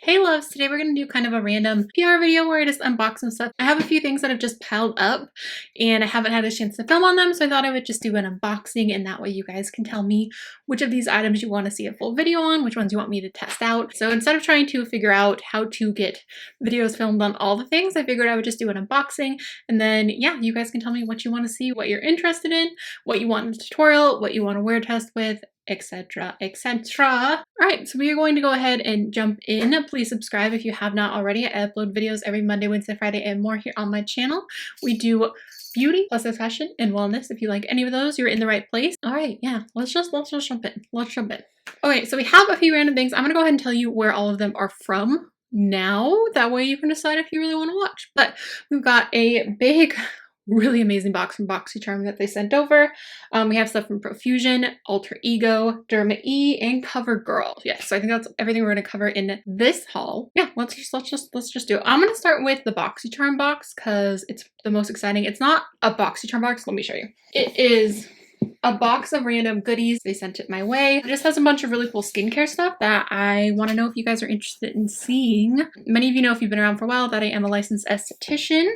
Hey loves, today we're going to do kind of a random PR video where I just unbox some stuff. I have a few things that have just piled up and I haven't had a chance to film on them, so I thought I would just do an unboxing and that way you guys can tell me which of these items you want to see a full video on, which ones you want me to test out. So instead of trying to figure out how to get videos filmed on all the things, I figured I would just do an unboxing and then yeah, you guys can tell me what you want to see, what you're interested in, what you want in a tutorial, what you want to wear test with, etc, etc. All right, so we are going to go ahead and jump in. Please subscribe if you have not already. I upload videos every Monday, Wednesday, Friday, and more here on my channel. We do beauty plus fashion and wellness. If you like any of those, you're in the right place. All right, yeah, let's just jump in. Let's jump in. Okay, so we have a few random things. I'm gonna go ahead and tell you where all of them are from now. That way you can decide if you really want to watch. But we've got a big, really amazing box from Boxycharm that they sent over. We have stuff from Profusion, Alter Ego, Derma E, and Covergirl. Yes, so I think that's everything we're going to cover in this haul. Yeah, let's just do it. I'm going to start with the Boxycharm box because it's the most exciting. It's not a Boxycharm box. Let me show you. It is a box of random goodies. They sent it my way. It just has a bunch of really cool skincare stuff that I want to know if you guys are interested in seeing. Many of you know, if you've been around for a while, that I am a licensed esthetician.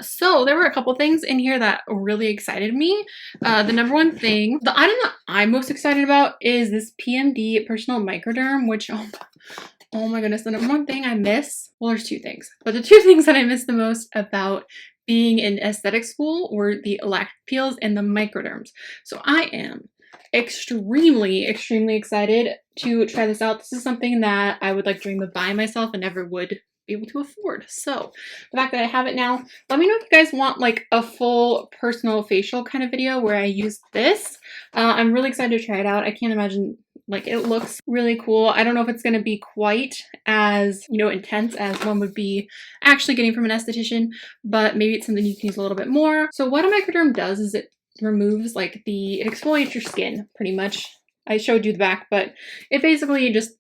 So there were a couple things in here that really excited me. The number one thing, the item that I'm most excited about is this PMD Personal Microderm, which, oh my goodness, the number one thing I miss, well, there's two things, but the two things that I miss the most about being in aesthetic school were the lactic peels and the microderms. So I am extremely excited to try this out. This is something that I would like dream of buying myself and never would be able to afford. So the fact that I have it now, let me know if you guys want like a full personal facial kind of video where I use this. I'm really excited to try it out. I can't imagine, like, it looks really cool. I don't know if it's going to be quite as, you know, intense as one would be actually getting from an esthetician, but maybe it's something you can use a little bit more. So what a microderm does is it removes it exfoliates your skin pretty much. I showed you the back, but it basically just,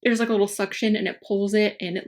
there's like a little suction and it pulls it, and it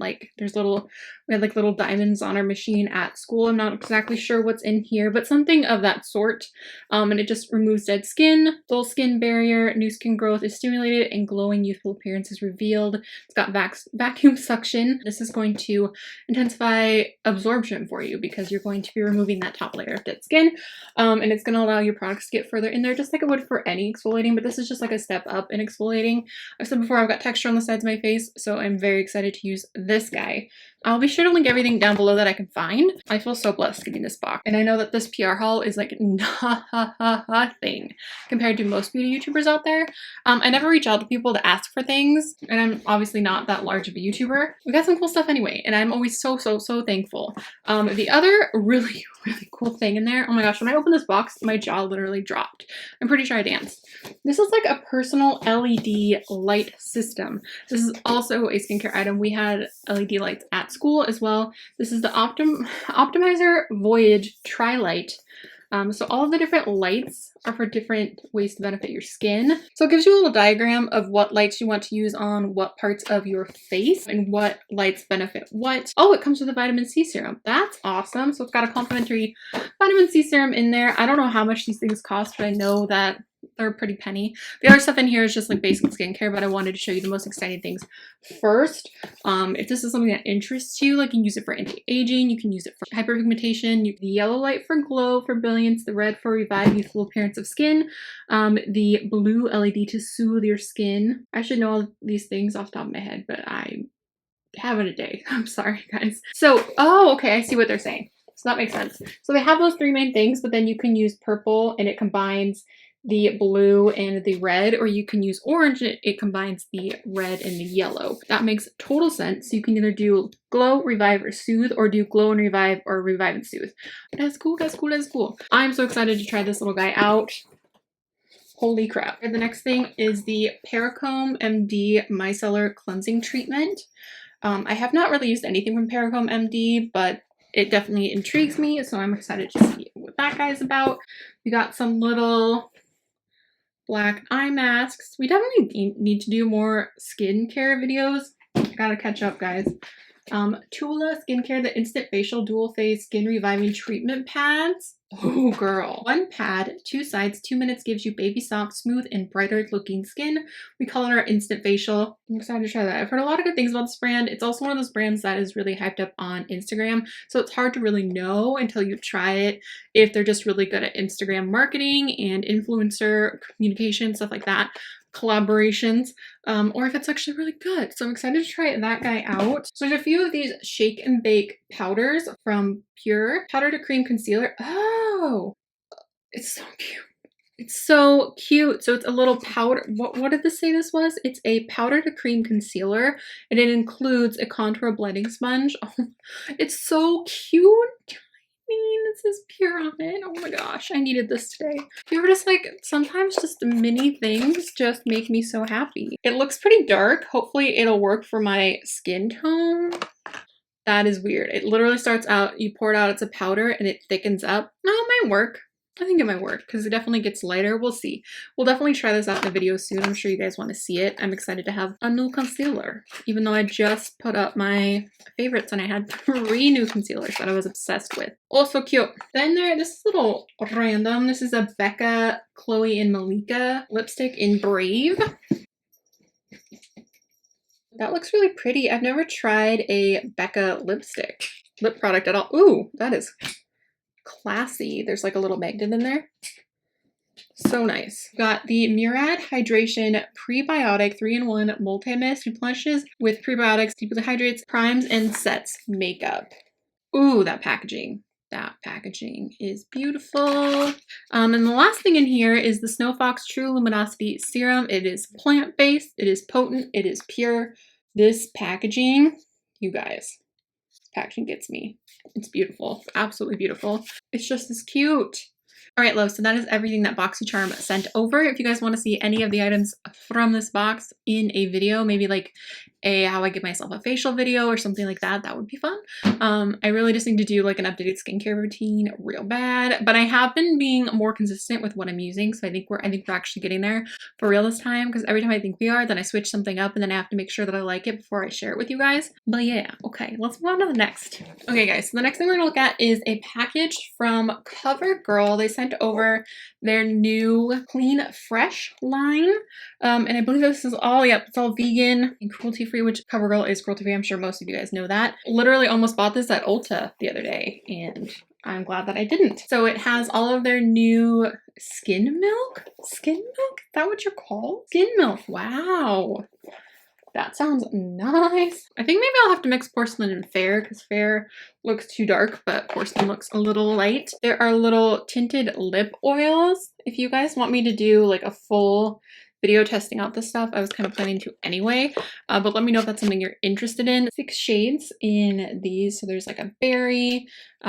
we had like little diamonds on our machine at school. I'm not exactly sure what's in here, but something of that sort. And it just removes dead skin, dull skin barrier, new skin growth is stimulated, and glowing youthful appearance is revealed. It's got vacuum suction. This is going to intensify absorption for you because you're going to be removing that top layer of dead skin. And it's going to allow your products to get further in there just like it would for any exfoliating, but this is just like a step up in exfoliating. I've said before, I've got texture on the sides of my face, so I'm very excited to use this guy. I'll be sure to link everything down below that I can find. I feel so blessed getting this box. And I know that this PR haul is like nothing compared to most beauty YouTubers out there. I never reach out to people to ask for things, and I'm obviously not that large of a YouTuber. We got some cool stuff anyway, and I'm always so thankful. The other really cool thing in there, oh my gosh, when I opened this box, my jaw literally dropped. I'm pretty sure I danced. This is like a personal LED light system. This is also a skincare item. We had LED lights at school as well. This is the Optimizer Voyage Tri-Light. So all of the different lights are for different ways to benefit your skin. So it gives you a little diagram of what lights you want to use on what parts of your face and what lights benefit what. Oh, it comes with a vitamin C serum. That's awesome. So it's got a complimentary vitamin C serum in there. I don't know how much these things cost, but I know that they're pretty penny. The other stuff in here is just like basic skincare, but I wanted to show you the most exciting things first. If this is something that interests you, like you can use it for anti-aging, you can use it for hyperpigmentation, the yellow light for glow for brilliance, the red for revive youthful appearance of skin, the blue LED to soothe your skin. I should know all these things off the top of my head, but I'm having a day. I'm sorry, guys. So, oh, okay, I see what they're saying. So that makes sense. So they have those three main things, but then you can use purple and it combines the blue and the red, or you can use orange and it combines the red and the yellow. That makes total sense. You can either do glow, revive, or soothe, or do glow and revive, or revive and soothe. That's cool, that's cool, that's cool. I'm so excited to try this little guy out. Holy crap. The next thing is the Paracomb MD Micellar Cleansing Treatment. I have not really used anything from Paracomb MD, but it definitely intrigues me, so I'm excited to see what that guy's about. We got some little black eye masks. We definitely need to do more skincare videos. I gotta catch up, guys. Tula Skincare, the Instant Facial Dual Phase Skin Reviving Treatment Pads. Oh girl. One pad, 2 sides, 2 minutes gives you baby soft, smooth, and brighter looking skin. We call it our Instant Facial. I'm excited to try that. I've heard a lot of good things about this brand. It's also one of those brands that is really hyped up on Instagram. So it's hard to really know until you try it if they're just really good at Instagram marketing and influencer communication, stuff like that. Collaborations, or if it's actually really good. So I'm excited to try that guy out. So there's a few of these shake and bake powders from Pure. Powder to cream concealer. Oh, it's so cute. It's so cute. So it's a little powder. What did this say this was? It's a powder to cream concealer, and it includes a contour blending sponge. Oh, it's so cute. This is Pure on it. Oh my gosh, I needed this today. You were just like, sometimes just mini things just make me so happy. It looks pretty dark. Hopefully it'll work for my skin tone. That is weird. It literally starts out, you pour it out, it's a powder, and it thickens up. No, it might work. I think it might work because it definitely gets lighter. We'll see. We'll definitely try this out in a video soon. I'm sure you guys want to see it. I'm excited to have a new concealer, even though I just put up my favorites and I had 3 new concealers that I was obsessed with. Oh, so cute. Then this is a little random. This is a Becca, Chloe, and Malika lipstick in Brave. That looks really pretty. I've never tried a Becca lip product at all. Ooh, that is classy. There's like a little magnet in there. So nice. Got the Murad Hydration Prebiotic 3-in-1 Multi-Mist. Replenishes with prebiotics, deeply hydrates, primes, and sets makeup. Ooh, that packaging. That packaging is beautiful. And the last thing in here is the Snow Fox True Luminosity Serum. It is plant-based. It is potent. It is pure. This packaging, you guys, packaging gets me. It's beautiful. Absolutely beautiful. It's just as cute. All right, love, so that is everything that Boxycharm sent over. If you guys want to see any of the items from this box in a video, maybe like a how I give myself a facial video or something like that, that would be fun. I really just need to do like an updated skincare routine real bad, but I have been being more consistent with what I'm using, so I think we're actually getting there for real this time, because every time I think we are, then I switch something up and then I have to make sure that I like it before I share it with you guys. But yeah, okay, let's move on to the next. Okay guys, so the next thing we're gonna look at is a package from Covergirl. They sent over their new Clean Fresh line, and I believe this is all, yep, it's all vegan and cruelty-free, which Covergirl is cruelty-free. I'm sure most of you guys know that. Literally almost bought this at Ulta the other day, and I'm glad that I didn't. So it has all of their new skin milk? Skin milk? Is that what you're called? Skin milk, wow. That sounds nice. I think maybe I'll have to mix porcelain and fair, because fair looks too dark, but porcelain looks a little light. There are little tinted lip oils. If you guys want me to do like a full video testing out this stuff, I was kind of planning to anyway, but let me know if that's something you're interested in. 6 shades in these. So there's like a berry,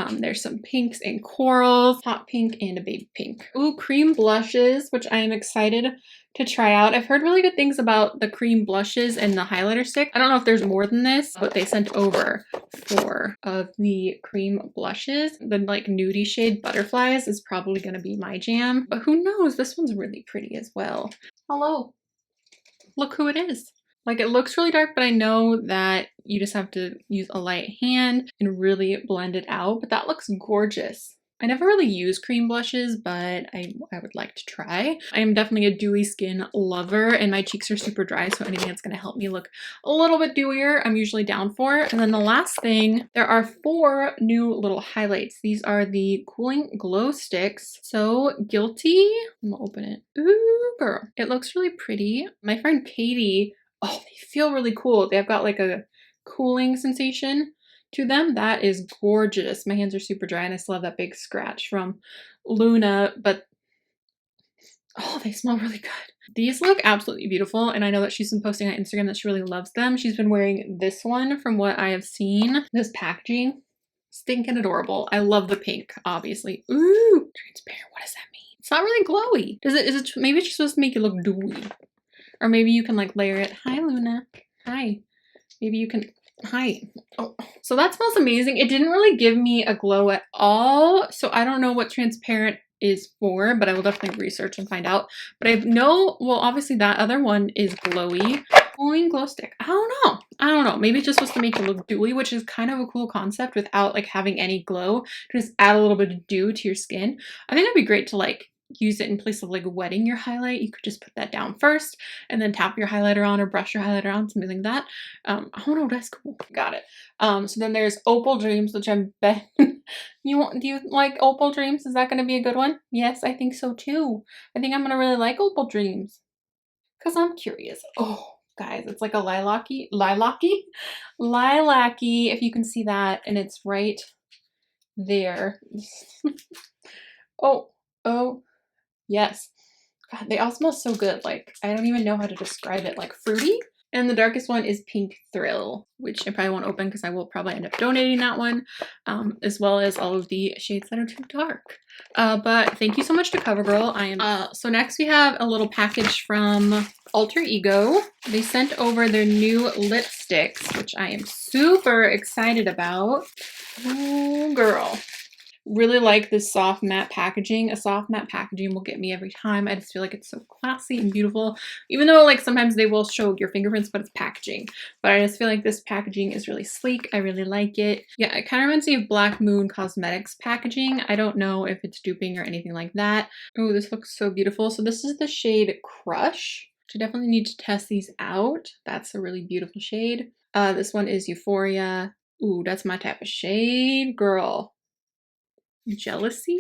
there's some pinks and corals, hot pink, and a baby pink. Ooh, cream blushes, which I am excited to try out. I've heard really good things about the cream blushes and the highlighter stick. I don't know if there's more than this, but they sent over 4 of the cream blushes. The like nudie shade Butterflies is probably gonna be my jam, but who knows? This one's really pretty as well. Hello, look who it is. Like, it looks really dark, but I know that you just have to use a light hand and really blend it out, but that looks gorgeous. I never really use cream blushes, but I would like to try. I am definitely a dewy skin lover, and my cheeks are super dry, so anything that's going to help me look a little bit dewier, I'm usually down for. And then the last thing, there are 4 new little highlights. These are the Cooling Glow Sticks. So Guilty. I'm gonna open it. Ooh, girl. It looks really pretty. My friend Katie, oh, they feel really cool. They've got like a cooling sensation to them. That is gorgeous. My hands are super dry and I still have that big scratch from Luna, but oh, they smell really good. These look absolutely beautiful, and I know that she's been posting on Instagram that she really loves them. She's been wearing this one from what I have seen. This packaging, stinking adorable. I love the pink, obviously. Ooh, transparent, what does that mean? It's not really glowy. Is it, maybe it's just supposed to make it look dewy. Or maybe you can like layer it. Hi, Luna. Hi. Maybe you can, hi. Oh, so that smells amazing. It didn't really give me a glow at all, so I don't know what transparent is for, but I will definitely research and find out. But I know, well, obviously that other one is glowy. Glowing glow stick. I don't know. I don't know. Maybe it's just supposed to make it look dewy, which is kind of a cool concept without like having any glow. Just add a little bit of dew to your skin. I think that'd be great to like use it in place of like wetting your highlight. You could just put that down first and then tap your highlighter on or brush your highlighter on, something like that. I don't know, that's cool. Got it. So then there's Opal Dreams, which I'm bet do you like Opal Dreams? Is that gonna be a good one? Yes, I think so too. I think I'm gonna really like Opal Dreams. Cause I'm curious. Oh guys, it's like a lilac-y, if you can see that, and it's right there. Oh, yes. God, they all smell so good. Like, I don't even know how to describe it. Like, fruity. And the darkest one is Pink Thrill, which I probably won't open because I will probably end up donating that one, as well as all of the shades that are too dark. But thank you so much to Covergirl. So next we have a little package from Alter Ego. They sent over their new lipsticks, which I am super excited about. Oh, girl. Really like this soft matte packaging. A soft matte packaging will get me every time. I just feel like it's so classy and beautiful. Even though like sometimes they will show your fingerprints, but it's packaging. But I just feel like this packaging is really sleek. I really like it. Yeah, it kind of reminds me of Black Moon Cosmetics packaging. I don't know if it's duping or anything like that. Oh, this looks so beautiful. So this is the shade Crush. I definitely need to test these out. That's a really beautiful shade. This one is Euphoria. Ooh, that's my type of shade, girl. Jealousy.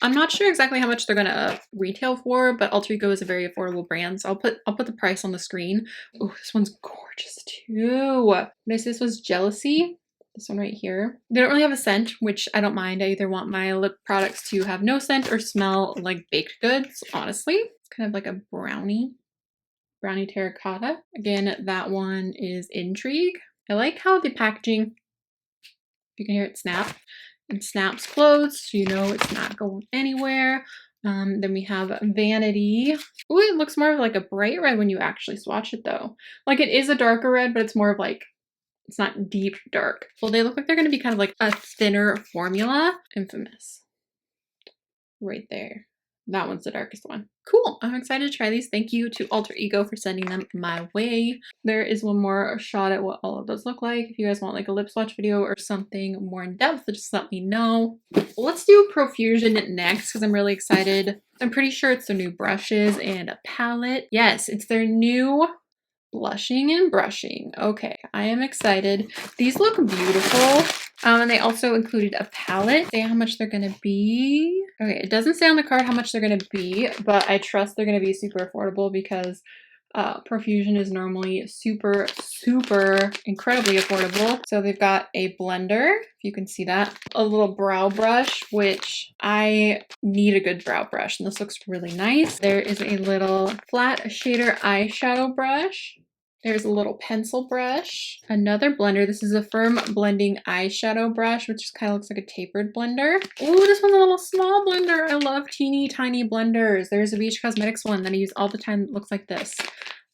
I'm not sure exactly how much they're gonna retail for, but Alter Ego is a very affordable brand, so I'll put the price on the screen. Oh, this one's gorgeous too. This was Jealousy. This one right here. They don't really have a scent, which I don't mind. I either want my lip products to have no scent or smell like baked goods, honestly. It's kind of like a brownie terracotta. Again, that one is Intrigue. I like how the packaging, you can hear it snap. It snaps closed, so you know it's not going anywhere. Then we have Vanity. Oh, it looks more of like a bright red when you actually swatch it though. Like it is a darker red, but it's more of like, it's not deep dark. Well, they look like they're going to be kind of like a thinner formula. Infamous. Right there. That one's the darkest one. Cool. I'm excited to try these. Thank you to Alter Ego for sending them my way. There is one more shot at what all of those look like. If you guys want like a lip swatch video or something more in depth, just let me know. Let's do Profusion next because I'm really excited. I'm pretty sure it's their new brushes and a palette. Yes, it's their new blushing and brushing. Okay, I am excited. These look beautiful. And they also included a palette. Say how much they're gonna be. Okay, it doesn't say on the card how much they're gonna be, but I trust they're gonna be super affordable because Profusion is normally super incredibly affordable. So they've got a blender, if you can see that, a little brow brush, which I need a good brow brush, and this looks really nice. There is a little flat shader eyeshadow brush. There's a little pencil brush, another blender. This is a firm blending eyeshadow brush, which just kind of looks like a tapered blender. Oh, this one's a little small blender. I love teeny tiny blenders. There's a Beach Cosmetics one that I use all the time that looks like this.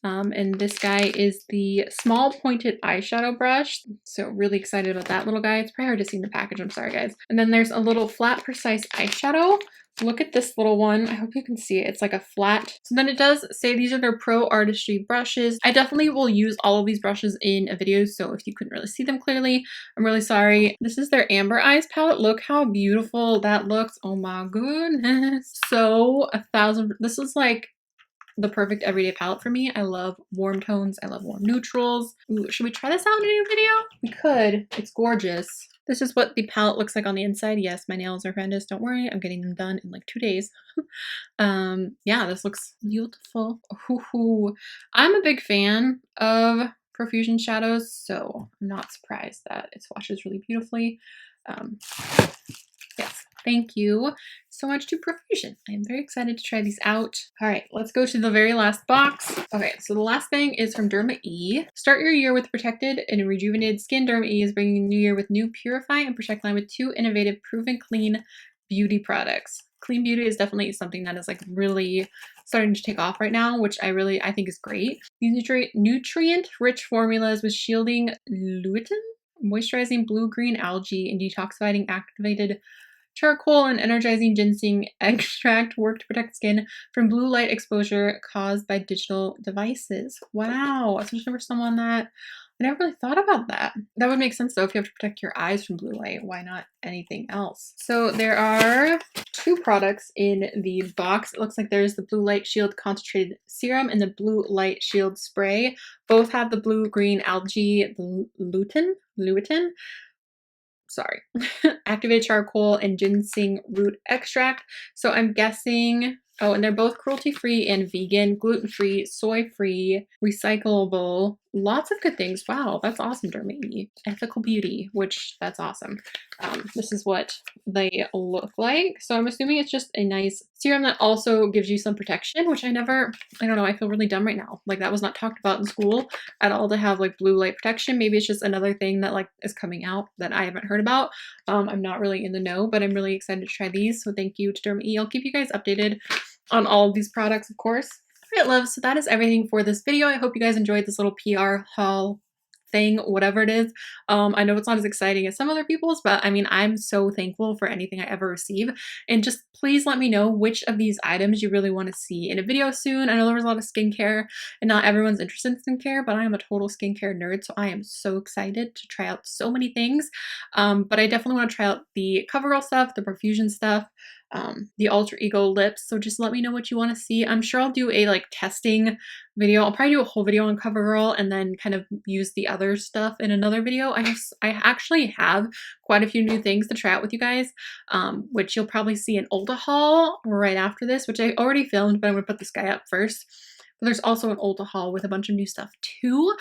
And this guy is the small pointed eyeshadow brush. So really excited about that little guy. It's probably hard to see in the package. I'm sorry, guys. And then there's a little flat, precise eyeshadow. Look at this little one. I hope you can see it. It's like a flat. So then it does say these are their Pro Artistry brushes. I definitely will use all of these brushes in a video. So if you couldn't really see them clearly, I'm really sorry. This is their Amber Eyes palette. Look how beautiful that looks. Oh my goodness. So 1,000. This is like the perfect everyday palette for me. I love warm tones. I love warm neutrals. Ooh, should we try this out in a new video? We could. It's gorgeous. This is what the palette looks like on the inside. Yes, my nails are horrendous. Don't worry. I'm getting them done in like 2 days. Yeah, this looks beautiful. Ooh, I'm a big fan of Profusion shadows, so I'm not surprised that it swatches really beautifully. Yes, thank you so much to Profusion. I am very excited to try these out. All right, let's go to the very last box. Okay, so the last thing is from Derma E. Start your year with protected and rejuvenated skin. Derma E is bringing the new year with new Purify and Protect line with 2 innovative proven clean beauty products. Clean beauty is definitely something that is like really starting to take off right now, which I think is great. These nutrient-rich formulas with shielding lutein, moisturizing blue-green algae, and detoxifying activated Charcoal and energizing ginseng extract work to protect skin from blue light exposure caused by digital devices. Wow, especially for someone that I never really thought about that. That would make sense though if you have to protect your eyes from blue light. Why not anything else? So there are 2 products in the box. It looks like there's the Blue Light Shield Concentrated Serum and the Blue Light Shield Spray. Both have the blue-green algae lutein, sorry, activated charcoal and ginseng root extract. So I'm guessing, oh, and they're both cruelty-free and vegan, gluten-free, soy-free, recyclable, lots of good things. Wow, that's awesome, Derma E. Ethical beauty, which that's awesome. This is what they look like. So I'm assuming it's just a nice serum that also gives you some protection, which I don't know, I feel really dumb right now. Like that was not talked about in school at all to have like blue light protection. Maybe it's just another thing that like is coming out that I haven't heard about. I'm not really in the know, but I'm really excited to try these. So thank you to Derma E. I'll keep you guys updated on all of these products, of course. All right, loves, so that is everything for this video. I hope you guys enjoyed this little PR haul thing, whatever it is. I know it's not as exciting as some other people's, but I mean, I'm so thankful for anything I ever receive. And just please let me know which of these items you really want to see in a video soon. I know there was a lot of skincare and not everyone's interested in skincare, but I am a total skincare nerd, so I am so excited to try out so many things. But I definitely want to try out the Covergirl stuff, the Profusion stuff, the Alter Ego lips. So just let me know what you want to see. I'm sure I'll do a like testing video. I'll probably do a whole video on Covergirl and then kind of use the other stuff in another video. I actually have quite a few new things to try out with you guys, which you'll probably see an Ulta haul right after this, which I already filmed, but I'm going to put this guy up first. But there's also an Ulta haul with a bunch of new stuff too,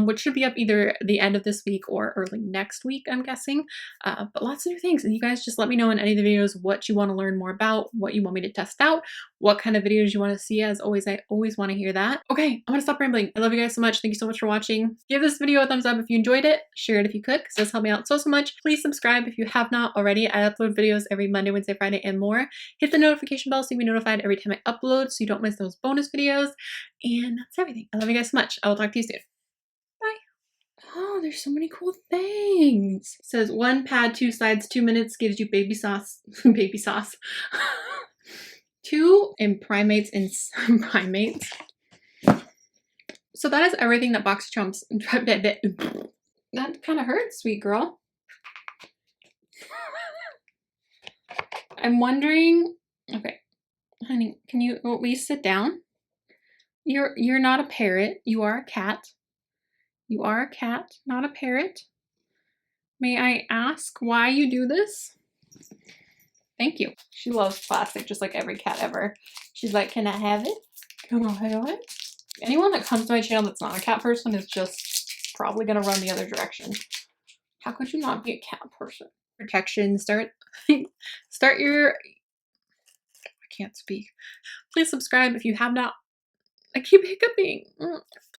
which should be up either the end of this week or early next week, I'm guessing. But lots of new things. And you guys just let me know in any of the videos what you want to learn more about, what you want me to test out, what kind of videos you want to see. As always, I always want to hear that. Okay, I'm going to stop rambling. I love you guys so much. Thank you so much for watching. Give this video a thumbs up if you enjoyed it. Share it if you could, because this helps me out so much. Please subscribe if you have not already. I upload videos every Monday, Wednesday, Friday, and more. Hit the notification bell so you can be notified every time I upload so you don't miss those bonus videos. And that's everything. I love you guys so much. I will talk to you soon. Bye. Oh, there's so many cool things. It says 1 pad, 2 sides, 2 minutes gives you baby sauce. Baby sauce. 2 in primates and primates. So that is everything that Boxycharm's. That kind of hurts, sweet girl. I'm wondering. Okay, honey, can you at least sit down? You're not a parrot. You are a cat. You are a cat, not a parrot. May I ask why you do this? Thank you. She loves plastic just like every cat ever. She's like, can I have it? Can I have it? Anyone that comes to my channel that's not a cat person is just probably gonna run the other direction. How could you not be a cat person? Protection, start your, I can't speak. Please subscribe if you have not. I keep hiccuping.